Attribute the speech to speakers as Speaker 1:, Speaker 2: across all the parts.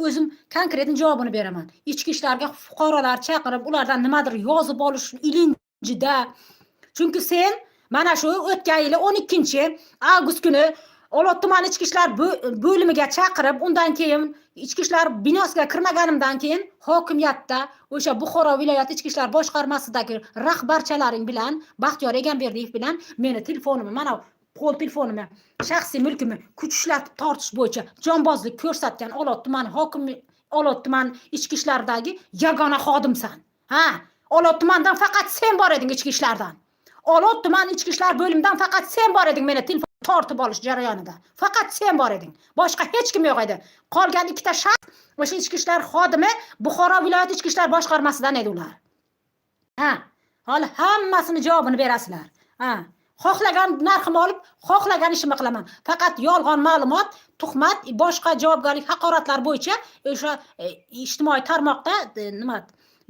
Speaker 1: o'zim konkret javobini beraman. Ichki ishlarga fuqarolar chaqirib, ulardan nimadir yozib olish ilinjida. Chunki sen mana shu o'tgan yili 12-avgust kuni Olot tuman ichki ishlar bo'limiga chaqirib, undan keyin ichki ishlar binosiga kirmaganimdan keyin hokimiyatda o'sha Buxoro viloyat ichki ishlar boshqarmasidagi rahbarchalaring bilan Baxtiyor Egamberdiyev bilan meni telefonimni, mana qo'l telefonimni, shaxsiy mulkimni kuch ishlatib tortish bo'yicha jonbozlik ko'rsatgan Olot tuman hokimi, Olot tuman ichki ishlaridagi yagona xodimsan. Ha, Olot tumandan faqat sen bor eding ichki ishlardan. Olot tuman ichki ishlar bo'limidan faqat sen bor eding meni telefon tortib olish jarayonida. Faqat sen bor eding. Boshqa hech kim yo'q edi. Qolgan ikkita shaxs o'sha ichki ishlar xodimi Buxoro viloyat ichki ishlar boshqarmasidan edi ular. Ha, hali hammasini javobini berasizlar. Ha, xohlagan narximni olib, xohlagan ishimni qilaman. Faqat yolg'on ma'lumot, tuhmat, boshqa javobgarlik haqoratlar bo'yicha o'sha ijtimoiy tarmoqda nima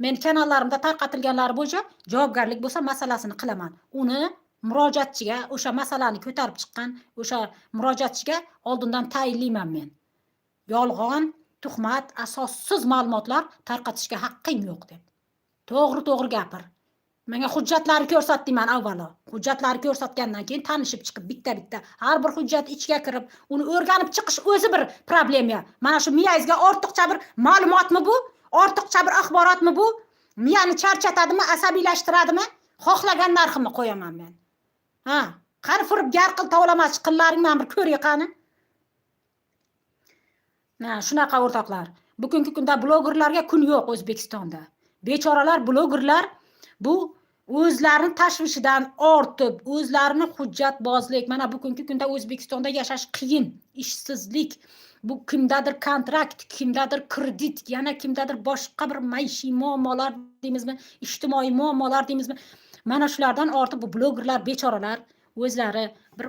Speaker 1: men kanallarimda tarqatilganlari bo'yicha javobgarlik bo'lsa masalasini qilaman. Uni murojaatchiga, o'sha masalani ko'tarib chiqqan o'sha murojaatchiga oldindan tayinlayman men. Yolg'on, tuhmat, asossiz ma'lumotlar tarqatishga haqqing yo'q deb. To'g'ri gapir. Menga hujjatlarni ko'rsat deyman avvalo. Hujjatlarni ko'rsatgandan keyin tanishib chiqib bitta har bir hujjat ichiga kirib, uni o'rganib chiqish o'zi bir problema. Mana shu miyangizga ortiqcha bir ma'lumotmi bu? Ortiqcha bir axborotmi bu? Miyani charchatadimi, asabiylashtiradimi? Xohlagan narximni qo'yaman men. Ha, qani firibgar qil tovlamachi qillaringni bir ko'ray qani. Na, shunaqa o'rtoqlar. Bugungi kunda blogerlarga kun yo'q O'zbekistonda. Bechoralar blogerlar bu o'zlarini tashvishidan ortib, o'zlarini hujjatbozlik, mana bugungi kunda O'zbekistonda yashash qiyin, ishsizlik, bu kimdadir kontrakt, kimdadir kredit, yana kimdadir boshqa bir maishiy muammolar deymizmi, ijtimoiy muammolar deymizmi? Mana shulardan ortib bu blogerlar, bechoralar o'zlari bir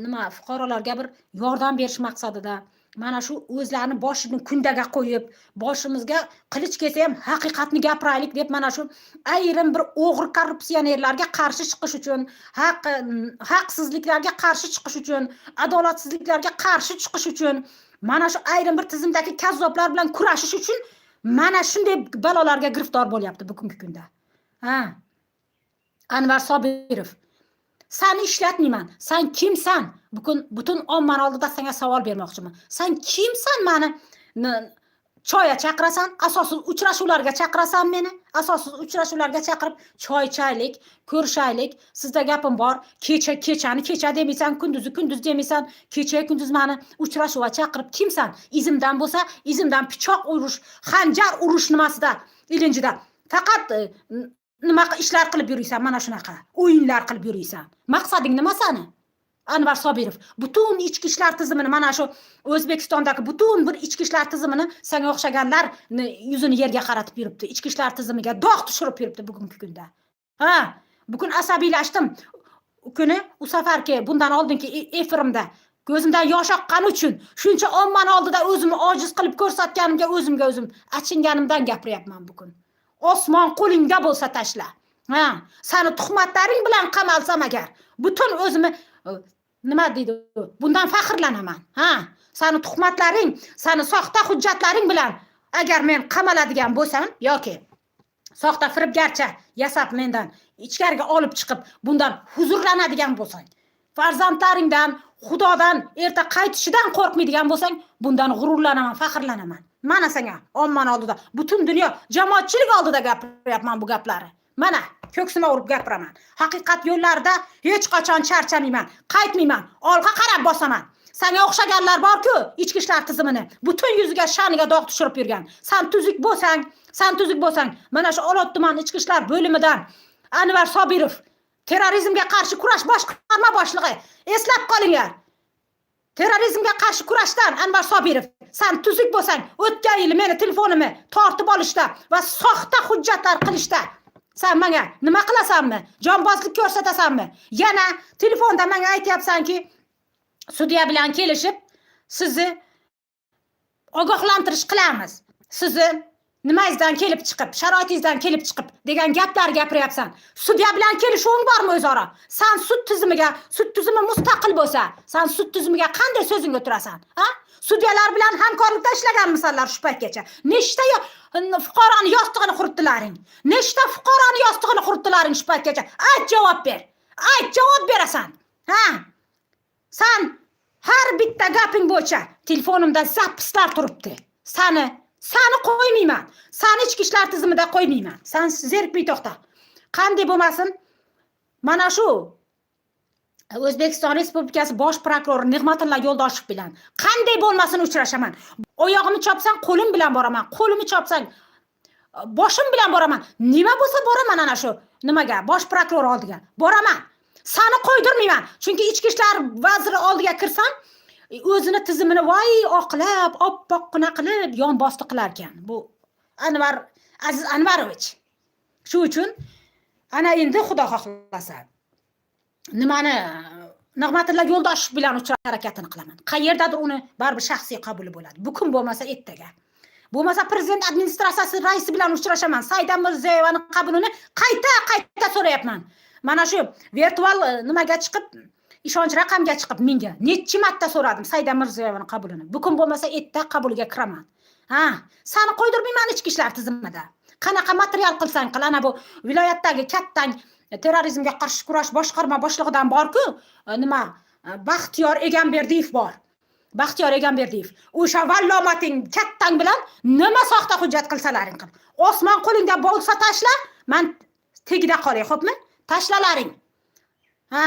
Speaker 1: nima fuqarolarga bir yordam berish maqsadida mana shu o'zlarini boshini kundaga qo'yib, boshimizga qilich kelsa ham haqiqatni gapiraylik deb mana shu ayrim bir o'g'ri korrupsionerlarga qarshi chiqish uchun, haqsizliklarga qarshi chiqish uchun, adolatsizliklarga qarshi chiqish uchun, mana shu ayrim bir tizimdagi kazzoblar bilan kurashish uchun mana shunday balolarga giriftor bo'lyapti bugungi kunda. Ha. Anvar Sobirov, seni ishlatmayman. Sen kimsan? Butun ommani oldida senga savol bermoqchiman. Sen kimsan meni choyga chaqirasan? Asossiz uchrashuvlarga chaqirasan meni? Asossiz uchrashuvlarga chaqirib, choy chaylik, ko'rishaylik. Sizda gapim bor. Kechani kecha demaysan, kunduz demaysan, kecha kunduz meni uchrashuvga chaqirib kimsan? Izimdan bo'lsa, izimdan pichoq urish, xanjar urish nimasida, ilinjida. Faqat nima ishlar qilib yuriysan, mana shunaqa o'yinlar qilib yuriysan. Maqsading nima seni? Anvar Sobirov, butun ichki ishlar tizimini, mana shu O'zbekistondagi butun bir ichki ishlar tizimini senga o'xshaganlar yuzini yerga qaratib yuribdi. Ichki ishlar tizimiga dog' tushirib yuribdi bugungi kunda. Ha, bugun asabiylashdim. Kuni u safarki bundan oldingi efirimda ko'zimdan yosh oqqani uchun, shuncha ommani oldida o'zimni ojiz qilib ko'rsatganimga o'zimga o'zim achinganimdan gapiryapman bugun. Osmon qo'lingda bo'lsa tashla. Ha, seni tuhmatlaring bilan qamalsam agar, butun o'zimni nima deydi? Bundan faxrlanaman. Ha, seni tuhmatlaring, seni soxta hujjatlaring bilan agar men qamaladigan bo'lsam yoki soxta firibgarcha yasab mendan ichkariga olib chiqib bundan huzurlanadigan bo'lsang, farzandlaringdan, Xudodan erta qaytishidan qo'rqmaydigan bo'lsang, bundan g'ururlanaman, faxrlanaman. Mana senga ommani oldida, butun dunyo jamoatchilik oldida gapiryapman bu gaplarni. Mana ko'ksima urib gapiraman. Haqiqat yo'llarida hech qachon charchamayman, qaytmayman, olg'a qarab bosaman. Senga o'xshaganlar bor-ku, ichki ishlar tizimini butun yuziga, sha'niga dog' tushirib yurgan. Sen tuzuk bo'lsang, mana shu Olot tuman ichki ishlar bo'limidan Anvar Sobirov, terrorizmga qarshi kurash boshqarma boshlig'i, eslab qolinglar. Terrorizmga qarshi kurashdan Anvar Sobirov, sen tuzuk bo'lsang, o'tgan yil meni telefonimni tortib olishda va soxta hujjatlar qilishda sen menga nima qilasanmi? Jonbozlik ko'rsatasanmi? Yana telefonda menga aytyapsanki, sudya bilan kelishib, sizni ogohlantirish qilamiz. Sizni Nimangizdan kelib chiqib, sharoitingizdan kelib chiqib degan gaplar gapiryapsan. Sudya bilan kelishuving bormi o'zaro? Sen sud tizimi mustaqil bo'lsa, sen sud tizimiga qanday so'zing o'tirasan? Ha? Sudyalar bilan hamkorlikda ishlaganmisanlar shu paytgacha. Nechta fuqaroni yostig'ini quritdilaring? Nechta fuqaroni yostig'ini quritdilaring shu paytgacha? Ayt, javob ber. Ayt, javob berasan. Ha? Sen har bitta gaping bo'yicha telefonimda zapislar turibdi. Seni qo'ymayman. Seni ichki ishlar tizimida qo'ymayman. Sen zerikmay to'xta. Qanday bo'lmasin? Mana shu O'zbekiston Respublikasi bosh prokurori Nig'matilla Yo'ldoshev bilan qanday bo'lmasin uchrashaman. Oyog'imni chopsang qo'lim bilan boraman. Qo'limni chopsang boshim bilan boraman. Nima bo'lsa boraman ana shu nimaga? Bosh prokuror oldiga boraman. Seni qo'ydirmayman. Chunki ichki ishlar vaziri oldiga kirsam, o'zini tizimini voy oqlab, oppoqqina qilib yon bosti qilar ekan. Bu Aziz Anvarovich. Shu uchun ana endi Xudo xohlasa nimani Nig'matilla Yo'ldoshev bilan uchrash harakatini qilaman. Qayerdadir uni baribir shaxsiy qabuli bo'ladi. Bu kun bo'lmasa ertaga. Bo'lmasa prezident administratsiyasi raisi bilan uchrashaman. Saida Mirziyoyevaning qabulini qayta so'rayapman. Mana shu virtual nimaga chiqib, ishonch raqamga chiqib menga necha marta so'radim Saida Mirziyoyevaning qabulini. Bu kun bo'lmasa erta qabuliga kiraman. Ha, seni qo'ydirmayman ichki ishlar tizimida. Qanaqa material qilsang qil, ana bu viloyatdagi kattang terrorizmga qarshi kurash boshqarma boshlig'idan bor-ku, nima Baxtiyor Egamberdiyev bor. Baxtiyor Egamberdiyev. O'sha vallomating kattang bilan nima soxta hujjat qilsalaring qil. Osmon qo'lingda bo'lsa tashla, men tegida qolay, xo'pmi? Tashlalaring. Ha,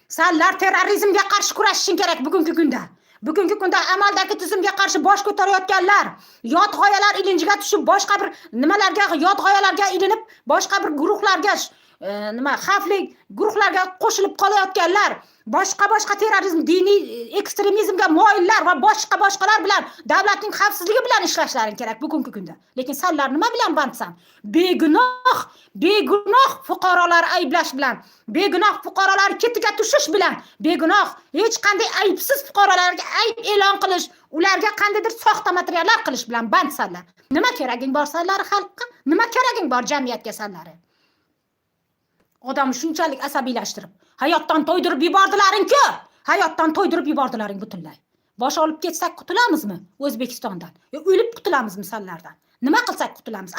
Speaker 1: senlar terrorizmga qarshi kurashishing kerak bugungi kunda. Bugungi kunda amaldagi tizimga qarshi bosh ko'tarayotganlar, yot g'oyalar ilinjiga tushib, boshqa bir nimalarga, yot g'oyalarga ilinib, boshqa bir guruhlarga xavfli guruhlarga qo'shilib qolayotganlar, boshqa terrorizm, diniy ekstremizmga moyillar va boshqalar bilan davlatning xavfsizligi bilan ishlashlaring kerak bugungi kunda. Lekin senlar nima bilan bandsan? Begunoh fuqarolar ayblash bilan, begunoh fuqarolar ketiga tushish bilan, begunoh hech qanday aybsiz fuqarolarga ayb e'lon qilish, ularga qandaydir soxta materiallar qilish bilan bandsanlar. Nima keraging bor senlar xalqqa? Nima keraging bor jamiyatga senlar? Odamni shunchalik asabiylashtirib, hayotdan to'ydirib yubordilaring-ku. Hayotdan to'ydirib yubordilaring butunlay. Bosh olib ketsak qutulamizmi O'zbekistondan? Yo o'lib qutulamizmi senlardan? Nima qilsak qutulamiz?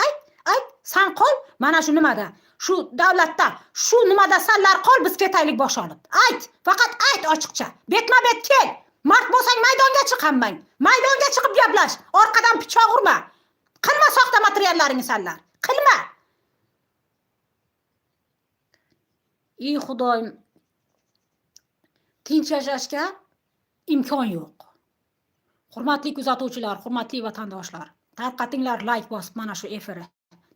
Speaker 1: Ayt, sen qol, mana shu nimada, shu davlatda, shu nimada senlar qol, biz ketaylik bosh olib. Ayt, faqat ayt ochiqcha. Betma-bet kel. Mard bo'lsang maydonga chiq hammang. Maydonga chiqib gaplash. Orqadan pichoq urma. Qilma soxta materiallaringni senlar. Qilma. Ey Xudoyim, tinch yashashga imkon yo'q. Hurmatli kuzatuvchilar, hurmatli vatandoshlar, tarqatinglar, like bosib mana shu efirni.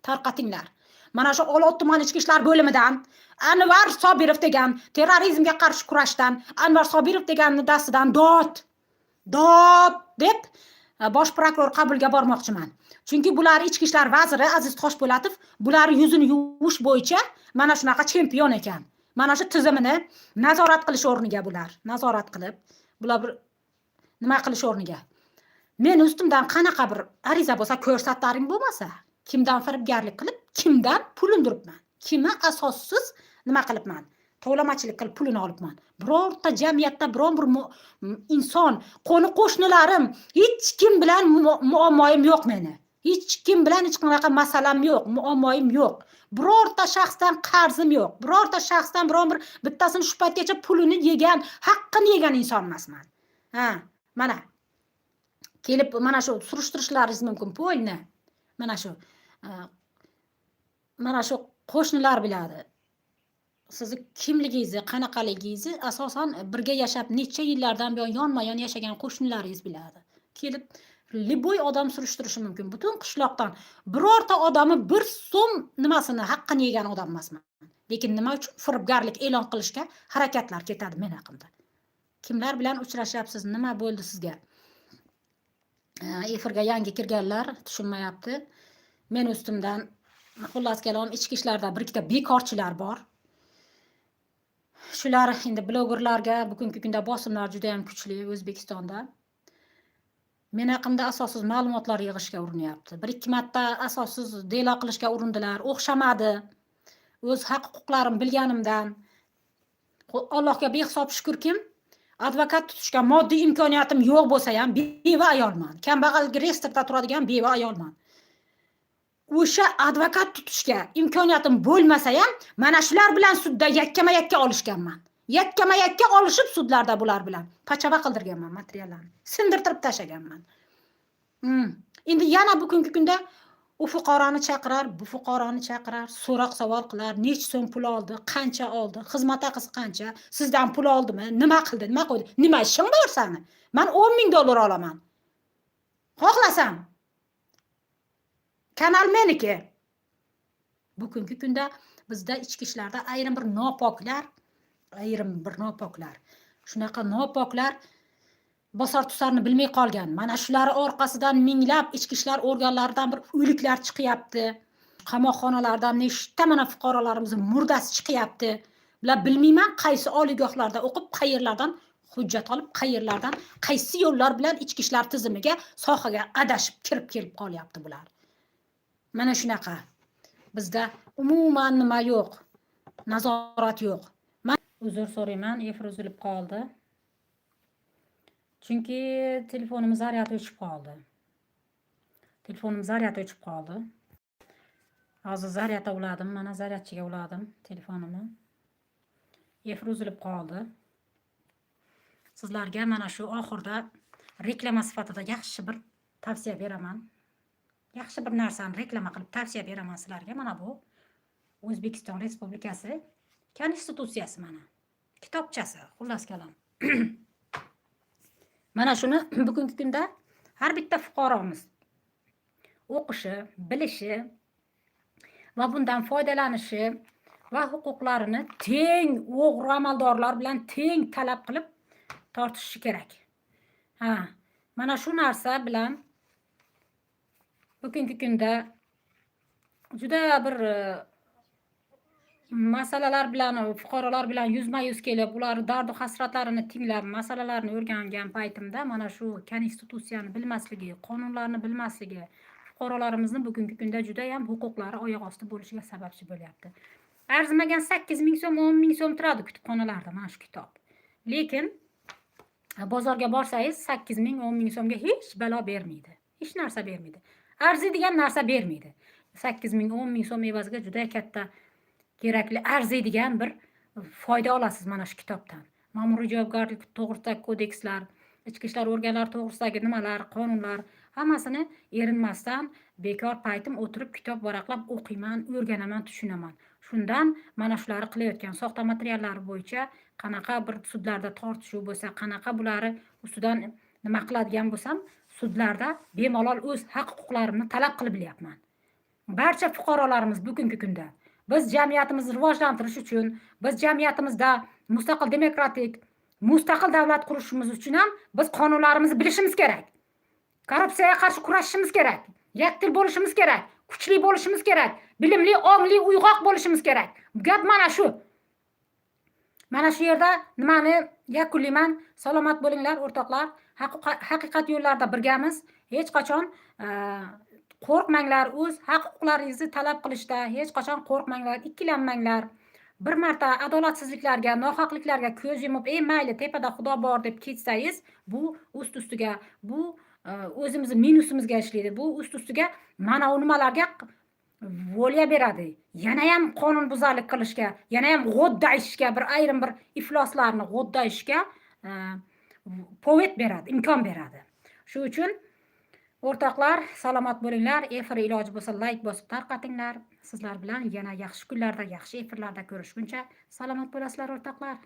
Speaker 1: Tarqatinglar. Mana shu Olot tuman ichki ishlar bo'limidan Anvar Sobirov degan terrorizmga qarshi kurashdan, Anvar Sobirov deganning dastidan dod deb bosh prokuror qabuliga bormoqchiman. Chunki bular ichki ishlar vaziri Aziz Toshpo'latov bular yuzini yuvish bo'yicha mana shunaqa chempion ekan. Mana shu tizimini nazorat qilish o'rniga nazorat qilib, bular bir nima qilish o'rniga men ustimdan qanaqa bir ariza bo'lsa ko'rsatlaring bo'lmasa, kimdan firibgarlik qilib, kimdan pul undiribman, kimni asossiz nima qilibman, tovlamachilik qilib pulini olibman. Birorta jamiyatda biron bir inson, qo'ni-qo'shnilarim, hech kim bilan muammoim yo'q meni. Hech kim bilan hech qanaqa masalam yo'q, muammoim yo'q. Birorta shaxsdan qarzim yo'q. Birorta shaxsdan biron bir bittasini shu paytgacha pulini yegan, haqqini yegan inson emasman. Ha, mana kelib mana shu surishtirishlaringiz mumkin po'lni. Mana shu qo'shnilar biladi. Sizni kimligingizni, qanaqaligingizni asosan birga yashab necha yillardan buyon yonma-yon yashagan qo'shnilaringiz biladi. Kelib liboy odam surishtirishi mumkin. Butun qishloqdan birorta odami bir so'm nimasini haqqini yegan odam emasman. Lekin nima uchun firibgarlik e'lon qilishga harakatlar ketadi men haqimda. Kimlar bilan uchrashyapsiz? Nima bo'ldi sizga? Efirga yangi kirganlar tushunmayapti. Men ustimdan xullas kalom ichki ishlarda bir ikkita bekorchilar bor. Shular endi blogerlarga bugungi kunda bosimlar juda ham kuchli O'zbekistonda. Men haqimda asossiz ma'lumotlar yig'ishga urinyapti. Bir ikki marta asossiz delo qilishga urindilar. O'xshamadi. O'z haq-huquqlarim bilganimdan Allohga behisob shukrkim, advokat tutishga moddiy imkoniyatim yo'q bo'lsa ham beva ayolman. Kambag'al reyestrda turadigan beva ayolman. O'sha advokat tutishga imkoniyatim bo'lmasa ham mana shular bilan sudda yakkama-yakka olishganman. Yakkama-yakka olishib sudlarda bular bilan pachava qildirganman materiallarni. Sindirtirib tashaganman. Endi yana bugungi kunda u fuqaroni chaqirar, bu fuqaroni chaqirar, so'roq savol qilar, necha so'm pul oldi, qancha oldi, xizmat haqisi qancha, sizdan pul oldimi, nima qildi, nima qo'ydi, nima ishing bor seni? Men $10,000 olaman. Xohlasam kanal meniki. Bugungi kunda bizda ichki ishlarda ayrim bir nopoklar, shunaqa nopoklar bosar tusarni bilmay qolgan. Mana shular orqasidan minglab ichki ishlar organlaridan bir o'liklar chiqyapti. Qamoqxonalardan nechta mana fuqarolarimiz murdasi chiqyapti. Bular bilmayman qaysi oliygohlarda o'qib, qayerlardan hujjat olib, qayerlardan qaysi yo'llar bilan ichki ishlar tizimiga, sohaga adashib kirib qolyapti bular. Mana shunaqa. Bizda umuman nima yo'q. Nazorat yo'q. Uzr so'rayman, efir uzilib qoldi. Chunki telefonim zaryadi o'chib qoldi. Hozir zaryadga uladim, mana zaryadchiga uladim telefonimni. Efir uzilib qoldi. Sizlarga mana shu oxirda reklama sifatida yaxshi bir tavsiya beraman. Yaxshi bir narsani reklama qilib tavsiya beraman sizlarga. Mana bu O'zbekiston Respublikasi Konstitutsiyasi mana. Kitobchasi, xullas kalom. Mana shuni bugungi kunda har bitta fuqaromiz o'qishi, bilishi va bundan foydalanishi va huquqlarini teng o'g'ri amaldorlar bilan teng talab qilib tortishi kerak. Mana shu narsa bilan bugungi kunda juda bir masalalar bilan fuqarolar bilan yuzma-yuz kelib, ular dardu hasratlarini tinglab, masalalarni o'rgangan paytimda mana shu konstitutsiyani bilmasligi, qonunlarni bilmasligi fuqarolarimizni bugungi kunda juda ham huquqlari oyoq osti bo'lishiga sababchi bo'lyapti. Arzimagan 8,000 so'm, 10,000 so'm turadi kutubxonalarda mana shu kitob. Lekin bozorga borsangiz 8,000, 10,000 so'mga hech balo bermaydi. Hech narsa bermaydi. Arziydigan narsa bermaydi. 8,000, 10,000 so'm evaziga juda katta kerakli arziydigan bir foyda olasiz mana shu kitobdan. Ma'muriy javobgarlik to'g'risidagi kodekslar, ichki ishlar organlari to'g'risidagi nimalar, qonunlar hammasini erinmasdan bekor paytim o'tirib kitob varaqlab o'qiyman, o'rganaman, tushunaman. Shundan mana shularni qilayotgan soxta materiallar bo'yicha qanaqa bir sudlarda tortishuv bo'lsa, qanaqa bulari ustidan nima qiladigan bo'lsam, sudlarda bemalol o'z haq-huquqlarimni talab qilib bilyapman. Barcha fuqarolarimiz bugungi kunda biz jamiyatimizni rivojlantirish uchun, biz jamiyatimizda mustaqil demokratik, mustaqil davlat qurishimiz uchun ham biz qonunlarimizni bilishimiz kerak. Korrupsiyaga qarshi kurashishimiz kerak. Yakdil bo'lishimiz kerak. Kuchli bo'lishimiz kerak. Bilimli, ongli, uyg'oq bo'lishimiz kerak. Gap mana shu. Mana shu yerda nimani yakunlayman. Salomat bo'linglar o'rtoqlar. Haqiqat yo'llarda birgamiz. Hech qachon qo'rqmanglar, o'z haq-huquqlaringizni talab qilishda hech qachon qo'rqmanglar, ikkilanmanglar. Bir marta adolatsizliklarga, nohaqliklarga ko'z yumib, mayli tepada Xudo bor deb ketsangiz, bu ust-ustiga, bu o'zimizni minusimizga ishlaydi. Bu ust-ustiga mana u nimalarga volya beradi. Yana ham qonun buzarlik qilishga, yana ham g'oddayishga, bir ayrim bir ifloslarni g'oddayishga poved beradi, imkon beradi. Shu uchun o'rtoqlar, salomat bo'linglar. Efir iloji bo'lsa like bosib tarqatinglar. Sizlar bilan yana yaxshi kunlarda, yaxshi efirlarda ko'rishguncha salomat bo'lasizlar o'rtoqlar.